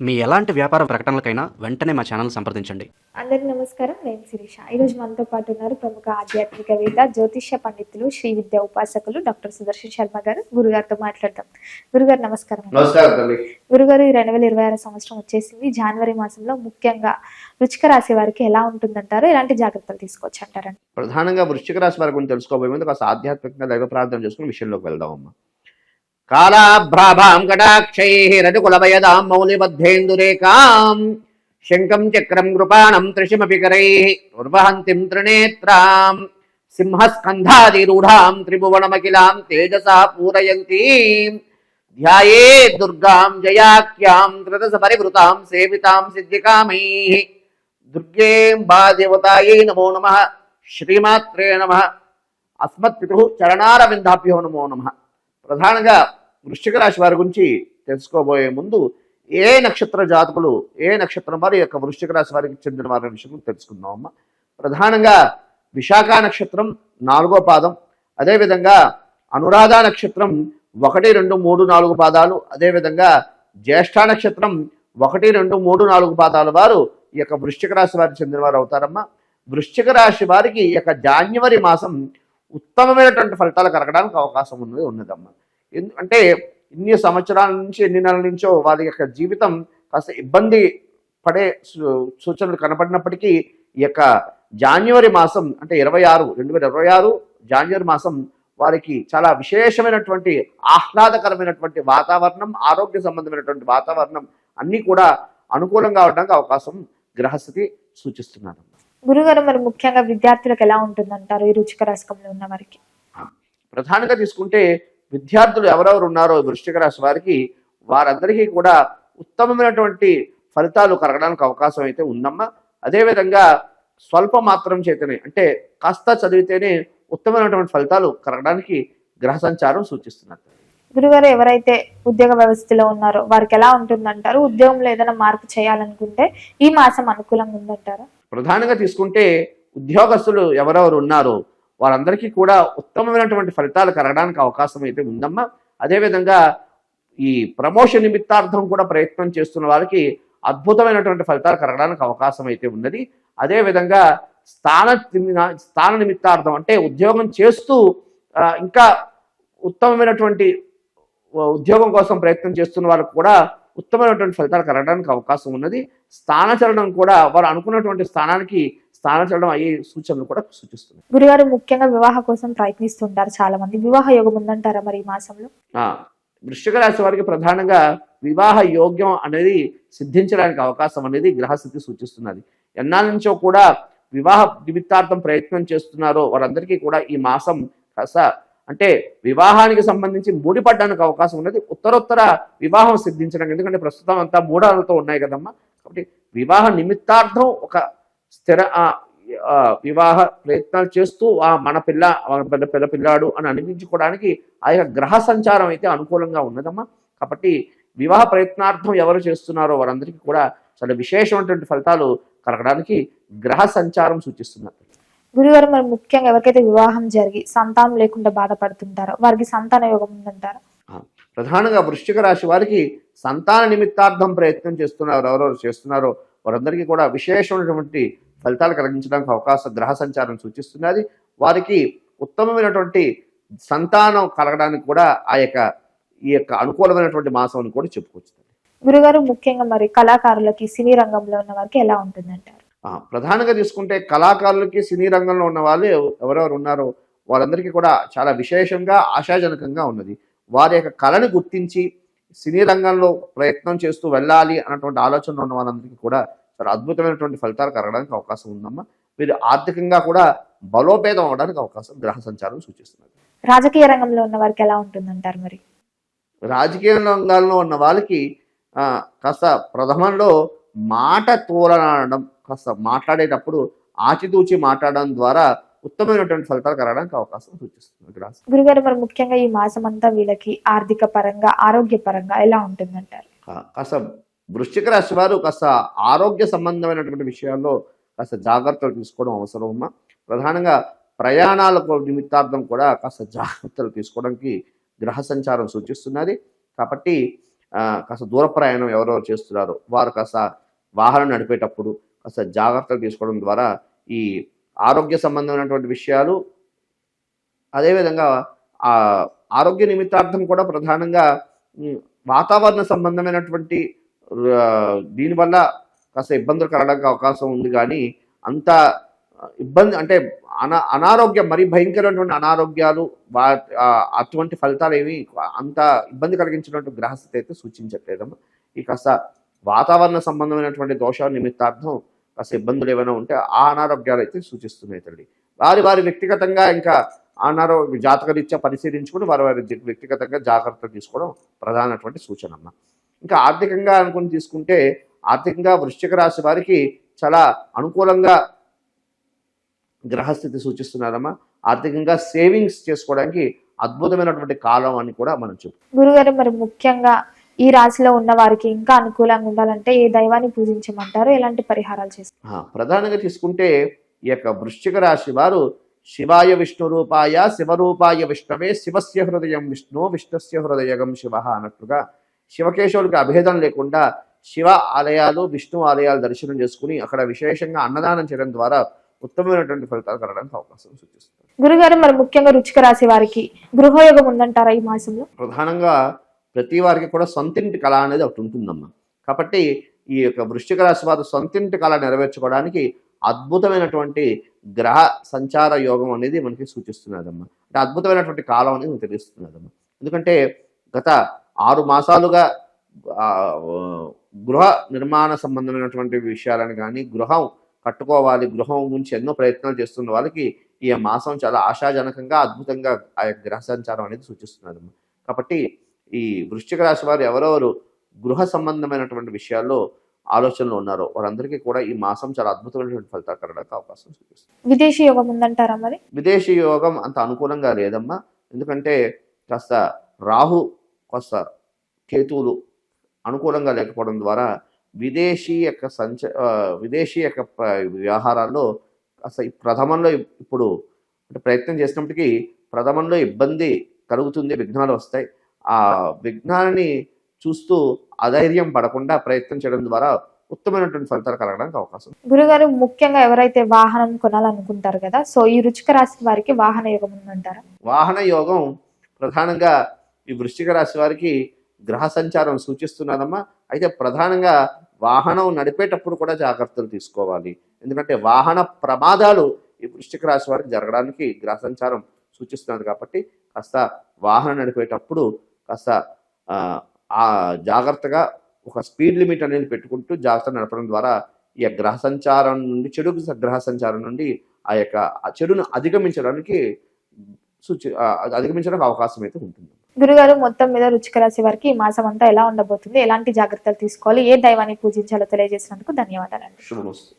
మీ ఎలాంటి వ్యాపార ప్రకటనలకైనా వెంటనే మా ఛానల్ సంప్రదించండి. అందరికీ నమస్కారం. నేను శిరీష. ఈరోజు మనతో పాటు ఉన్నారు ప్రముఖ ఆధ్యాత్మికవేత్త, జ్యోతిష్య పండితులు, శ్రీ విద్యా ఉపాసకులు డాక్టర్ సుదర్శన్ శర్మ గారు. గురుగారితో మాట్లాడదాం. గురుగారు నమస్కారం. నమస్కారం తల్లి. గురుగారు, ఈ 2026 సంవత్సరం వచ్చేసింది. జనవరి మాసంలో ముఖ్యంగా వృశ్చిక రాశి వారికి ఎలా ఉంటుందంటారు? ఎలాంటి జాగ్రత్తలు తీసుకోవచ్చు అంటారండి? ప్రధానంగా వృశ్చిక రాశి వారి గురించి తెలుసుకోబోయే ముందు కాస్త ఆధ్యాత్మికంగా దైవ ప్రార్థన చేసుకుని విషయంలోకి వెళ్దామమ్మా. కాళాభ్రాభాం కటాక్షై రజకులభయదాం మౌలిబద్ధేందురేకాం శంఖం చక్రం కృపాణం త్రిశిమపికరై ఉర్వహంతిం త్రినేత్రాం సింహస్కంధాదిరూఢాం త్రిభువనమఖిలాం తేజసా పూరయంతి ధ్యాయే దుర్గాం జయాఖ్యాం త్రిదశ పరివృతాం సేవితాం సిద్ధికామైః దుర్గేంబాదేవతాయై నమో నమః. శ్రీమాత్రే నమః. అస్మత్పితు చరణారవిందాభ్యో నమో నమః. ప్రధానంగా వృశ్చిక రాశి వారి గురించి తెలుసుకోబోయే ముందు ఏ నక్షత్ర జాతకులు, ఏ నక్షత్రం వారి యొక్క వృశ్చిక రాశి వారికి చెందిన వారి విషయం తెలుసుకుందామమ్మా. ప్రధానంగా విశాఖ నక్షత్రం 4వ పాదం, అదేవిధంగా అనురాధ నక్షత్రం 1, 2, 3, 4 పాదాలు, అదేవిధంగా జ్యేష్ఠ నక్షత్రం 1, 2, 3, 4 పాదాల వారు ఈ యొక్క వృశ్చిక రాశి వారికి చెందిన వారు అవుతారమ్మా. వృశ్చిక రాశి వారికి ఈ యొక్క జాన్యువరి మాసం ఉత్తమమైనటువంటి ఫలితాలు కలగడానికి అవకాశం ఉన్నదమ్మా. అంటే ఇన్ని సంవత్సరాల నుంచి, ఎన్ని నెలల నుంచో వారి యొక్క జీవితం కాస్త ఇబ్బంది పడే సూచనలు కనపడినప్పటికీ ఈ యొక్క జాన్యువరి మాసం అంటే 2026 జాన్యువరి మాసం వారికి చాలా విశేషమైనటువంటి ఆహ్లాదకరమైనటువంటి వాతావరణం, ఆరోగ్య సంబంధమైనటువంటి వాతావరణం అన్నీ కూడా అనుకూలంగా అవడానికి అవకాశం గ్రహస్థితి సూచిస్తున్నారు. గురుగారు, మరి ముఖ్యంగా విద్యార్థులకు ఎలా ఉంటుందంటారు ఈ వృశ్చిక రాశికంలో ఉన్న వారికి? ప్రధానంగా తీసుకుంటే విద్యార్థులు ఎవరెవరు ఉన్నారో వృశ్చిక రాశి వారికి, వారందరికీ కూడా ఉత్తమమైనటువంటి ఫలితాలు కలగడానికి అవకాశం అయితే ఉందమ్మా. అదేవిధంగా స్వల్ప మాత్రం చేతనే, అంటే కాస్త చదివితేనే ఉత్తమమైనటువంటి ఫలితాలు కలగడానికి గ్రహ సంచారం సూచిస్తున్నారు. గురుగారు, ఎవరైతే ఉద్యోగ వ్యవస్థలో ఉన్నారో వారికి ఎలా ఉంటుందంటారు? ఉద్యోగంలో ఏదైనా మార్పు చేయాలనుకుంటే ఈ మాసం అనుకూలంగా ఉందంటారా? ప్రధానంగా తీసుకుంటే ఉద్యోగస్తులు ఎవరెవరు ఉన్నారో వారందరికీ కూడా ఉత్తమమైనటువంటి ఫలితాలు కలగడానికి అవకాశం అయితే ఉందమ్మా. అదేవిధంగా ఈ ప్రమోషన్ నిమిత్తార్థం కూడా ప్రయత్నం చేస్తున్న వారికి అద్భుతమైనటువంటి ఫలితాలు కలగడానికి అవకాశం అయితే ఉన్నది. అదేవిధంగా స్థాన నిమిత్తార్థం అంటే ఉద్యోగం చేస్తూ ఇంకా ఉత్తమమైనటువంటి ఉద్యోగం కోసం ప్రయత్నం చేస్తున్న వారికి కూడా ఉత్తమమైనటువంటి ఫలితాలు కలగడానికి అవకాశం ఉన్నది. స్థానచలనం కూడా వారు అనుకున్నటువంటి స్థానానికి స్థానచలనం అయ్యే సూచనలు కూడా సూచిస్తుంది. గురుగారు, ముఖ్యంగా వివాహ కోసం ప్రయత్నిస్తుంటారు చాలా మంది. వివాహ యోగం ఉందంటారా మరి ఈ మాసంలో? వృశ్చిక రాశి వారికి ప్రధానంగా వివాహ యోగ్యం అనేది సిద్ధించడానికి అవకాశం అనేది గ్రహస్థితి సూచిస్తున్నది. ఎన్నాళ్ళ నుంచో కూడా వివాహ నిమిత్తార్థం ప్రయత్నం చేస్తున్నారో వారందరికీ కూడా ఈ మాసం కాస్త అంటే వివాహానికి సంబంధించి ముడిపడడానికి అవకాశం ఉన్నది. ఉత్తరోత్తర వివాహం సిద్ధించడానికి, ఎందుకంటే ప్రస్తుతం అంతా మూడాలతో ఉన్నాయి కదమ్మా. కాబట్టి వివాహ నిమిత్తార్థం ఒక స్థిర వివాహ ప్రయత్నాలు చేస్తూ మన పిల్లాడు అని అనిపించుకోవడానికి ఆ యొక్క గ్రహ సంచారం అయితే అనుకూలంగా ఉన్నదమ్మా. కాబట్టి వివాహ ప్రయత్నార్థం ఎవరు చేస్తున్నారో వారందరికీ కూడా చాలా విశేషమైనటువంటి ఫలితాలు కలగడానికి గ్రహ సంచారం సూచిస్తున్నారు. గురుగారు, మరి ముఖ్యంగా ఎవరికైతే వివాహం జరిగి సంతానం లేకుండా బాధపడుతుంటారో వారికి సంతాన యోగం ఉందంటారా? ప్రధానంగా వృశ్చిక రాశి వారికి సంతాన నిమిత్తార్థం ప్రయత్నం ఎవరెవరు చేస్తున్నారో వారందరికీ కూడా విశేషమైనటువంటి ఫలితాలు కలిగించడానికి అవకాశం గ్రహ సంచారం సూచిస్తున్నది. వారికి ఉత్తమమైనటువంటి సంతానం కలగడానికి కూడా ఈ యొక్క అనుకూలమైనటువంటి మాసం అని కూడా చెప్పుకోవచ్చు. గురుగారు, ముఖ్యంగా మరి కళాకారులకి, సినీ రంగంలో ఉన్న వారికి ఎలా ఉంటుందంటారు? ప్రధానంగా తీసుకుంటే కళాకారులకి, సినీ రంగంలో ఉన్న వాళ్ళు ఎవరెవరు ఉన్నారో వారందరికీ కూడా చాలా విశేషంగా ఆశాజనకంగా ఉన్నది. వారి యొక్క కళను గుర్తించి సినీ రంగంలో ప్రయత్నం చేస్తూ వెళ్ళాలి అన్నటువంటి ఆలోచన ఉన్న వాళ్ళందరికీ కూడా చాలా అద్భుతమైనటువంటి ఫలితాలు కలగడానికి అవకాశం ఉందమ్మా. వీరు ఆర్థికంగా కూడా బలోపేతం అవడానికి అవకాశం గ్రహ సంచారం సూచిస్తున్నది. రాజకీయ రంగంలో ఉన్న వారికి ఎలా ఉంటుందంటారు? మరి రాజకీయ రంగాల్లో ఉన్న వాళ్ళకి కాస్త ప్రథమంలో మాట తోలనాడడం, కాస్త మాట్లాడేటప్పుడు ఆచితూచి మాట్లాడడం ద్వారా ఉత్తమమైనటువంటి ఫలితాలు కలగడానికి అవకాశం సూచిస్తుంది. గురుగారు, మరి ముఖ్యంగా ఈ మాసం అంతా వీళ్ళకి ఆర్థిక పరంగా, ఆరోగ్య పరంగా ఎలా ఉంటుందంటారు? కాస్త వృశ్చిక రాశి వారు కాస్త ఆరోగ్య సంబంధమైనటువంటి విషయాల్లో కాస్త జాగ్రత్తలు తీసుకోవడం అవసరమమ్మా. ప్రధానంగా ప్రయాణాలకు నిమిత్తార్థం కూడా కాస్త జాగ్రత్తలు తీసుకోవడానికి గ్రహ సంచారం సూచిస్తున్నది. కాబట్టి కాస్త దూర ప్రయాణం ఎవరెవరు చేస్తున్నారో వారు కాస్త వాహనం నడిపేటప్పుడు కాస్త జాగ్రత్తలు తీసుకోవడం ద్వారా ఈ ఆరోగ్య సంబంధమైనటువంటి విషయాలు, అదేవిధంగా ఆ ఆరోగ్య నిమిత్తార్థం కూడా ప్రధానంగా వాతావరణ సంబంధమైనటువంటి దీనివల్ల కాస్త ఇబ్బందులు కలగడానికి అవకాశం ఉంది. కానీ అంత ఇబ్బంది అంటే అనారోగ్యం, మరీ భయంకరమైనటువంటి అనారోగ్యాలు, అటువంటి ఫలితాలు ఏమి అంత ఇబ్బంది కలిగించినటువంటి గ్రహస్థితి అయితే సూచించట్లేదమ్మా. ఈ కాస్త వాతావరణ సంబంధమైనటువంటి దోషాల నిమిత్తార్థం కాస్త ఇబ్బందులు ఏమైనా ఉంటే ఆ అనారోగ్యాలు అయితే సూచిస్తున్నాయి తల్లి. వారి వ్యక్తిగతంగా ఇంకా అనారోగ్య జాతకరీత్యా పరిశీలించుకుని వారి వ్యక్తిగతంగా జాగ్రత్తలు తీసుకోవడం ప్రధానటువంటి సూచన అమ్మ. ఇంకా ఆర్థికంగా అనుకుని తీసుకుంటే ఆర్థికంగా వృశ్చిక రాశి వారికి చాలా అనుకూలంగా గ్రహస్థితి సూచిస్తున్నారమ్మా. ఆర్థికంగా సేవింగ్స్ చేసుకోవడానికి అద్భుతమైనటువంటి కాలం అని కూడా మనం చెప్తాం. గురుగారు, మరి ముఖ్యంగా ఈ రాశిలో ఉన్న వారికి ఇంకా అనుకూలంగా ఉండాలంటే ఏ దైవాన్ని పూజించమంటారు, ఎలాంటి పరిహారాలు చేస్తారు? ప్రధానంగా తీసుకుంటే ఈ యొక్క వృశ్చిక రాశి వారు శివాయ విష్ణు రూపాయ శివరూపాయ విష్ణవే శివస్య హృదయం విష్ణు విష్ణుస్య హృదయగం శివ అన్నట్లుగా శివకేశవులకి అభేదం లేకుండా శివ ఆలయాలు, విష్ణు ఆలయాలు దర్శనం చేసుకుని అక్కడ విశేషంగా అన్నదానం చేయడం ద్వారా ఉత్తమమైనటువంటి ఫలితాలు కలగడానికి అవకాశం సూచిస్తుంది. గురుగారు, మరి ముఖ్యంగా వృశ్చిక రాశి వారికి గృహయోగం ఉందంటారా ఈ మాసంలో? ప్రధానంగా ప్రతి వారికి కూడా సొంతింటి కళ అనేది ఒకటి ఉంటుందమ్మా. కాబట్టి ఈ యొక్క వృశ్చిక రాశి వారు సొంతింటి కళ నెరవేర్చుకోవడానికి అద్భుతమైనటువంటి గ్రహ సంచార యోగం అనేది మనకి సూచిస్తున్నదమ్మా. అంటే అద్భుతమైనటువంటి కాలం అనేది మనకు తెలుస్తున్నదమ్మా. ఎందుకంటే గత 6 మాసాలుగా గృహ నిర్మాణ సంబంధమైనటువంటి విషయాలను కానీ, గృహం కట్టుకోవాలి, గృహం గురించి ఎన్నో ప్రయత్నాలు చేస్తున్న వాళ్ళకి ఈ మాసం చాలా ఆశాజనకంగా అద్భుతంగా ఆ యొక్క గ్రహ సంచారం అనేది సూచిస్తున్నదమ్మా. కాబట్టి ఈ వృశ్చిక రాశి వారు ఎవరెవరు గృహ సంబంధమైనటువంటి విషయాల్లో ఆలోచనలు ఉన్నారో వారందరికీ కూడా ఈ మాసం చాలా అద్భుతమైనటువంటి ఫలితాలు కలగడానికి అవకాశం చూపిస్తుంది. విదేశీ యోగం ఉందంటారా? మరి విదేశీ యోగం అంత అనుకూలంగా లేదమ్మా. ఎందుకంటే కాస్త రాహు, కాస్త కేతువులు అనుకూలంగా లేకపోవడం ద్వారా విదేశీ యొక్క వ్యవహారాల్లో కాస్త ఈ ప్రథమంలో ఇప్పుడు అంటే ప్రయత్నం చేసినప్పటికీ ప్రథమంలో ఇబ్బంది కలుగుతుంది, విఘ్నాలు వస్తాయి. ఆ విఘ్నాలని చూస్తూ అధైర్యం పడకుండా ప్రయత్నం చేయడం ద్వారా ఉత్తమమైనటువంటి ఫలితాలు కలగడానికి అవకాశం. గురుగారు, ముఖ్యంగా ఎవరైతే వాహనం కొనాలనుకుంటారు కదా, సో ఈ వృశ్చిక రాశి వారికి వాహన యోగం ఉందంటారా? వాహన యోగం ప్రధానంగా ఈ వృశ్చిక రాశి వారికి గ్రహ సంచారం సూచిస్తున్నదమ్మా. అయితే ప్రధానంగా వాహనం నడిపేటప్పుడు కూడా జాగ్రత్తలు తీసుకోవాలి. ఎందుకంటే వాహన ప్రమాదాలు ఈ వృశ్చిక రాశి వారికి జరగడానికి గ్రహ సంచారం సూచిస్తున్నది. కాబట్టి కాస్త వాహనం నడిపేటప్పుడు కాస్త జాగ్రత్తగా ఒక స్పీడ్ లిమిట్ అనేది పెట్టుకుంటూ జాగ్రత్త నడపడం ద్వారా ఈ గ్రహ సంచారం నుండి, చెడు గ్రహ సంచారం నుండి ఆ చెడును అధిగమించడానికి అవకాశం అయితే ఉంటుంది. గురుగారు, మొత్తం మీద వృశ్చిక రాశి వారికి ఈ మాసం అంతా ఎలా ఉండబోతుంది, ఎలాంటి జాగ్రత్తలు తీసుకోవాలి, ఏ దైవాన్ని పూజించాలో తెలియజేసినందుకు ధన్యవాదాలండి. శుభమస్తు.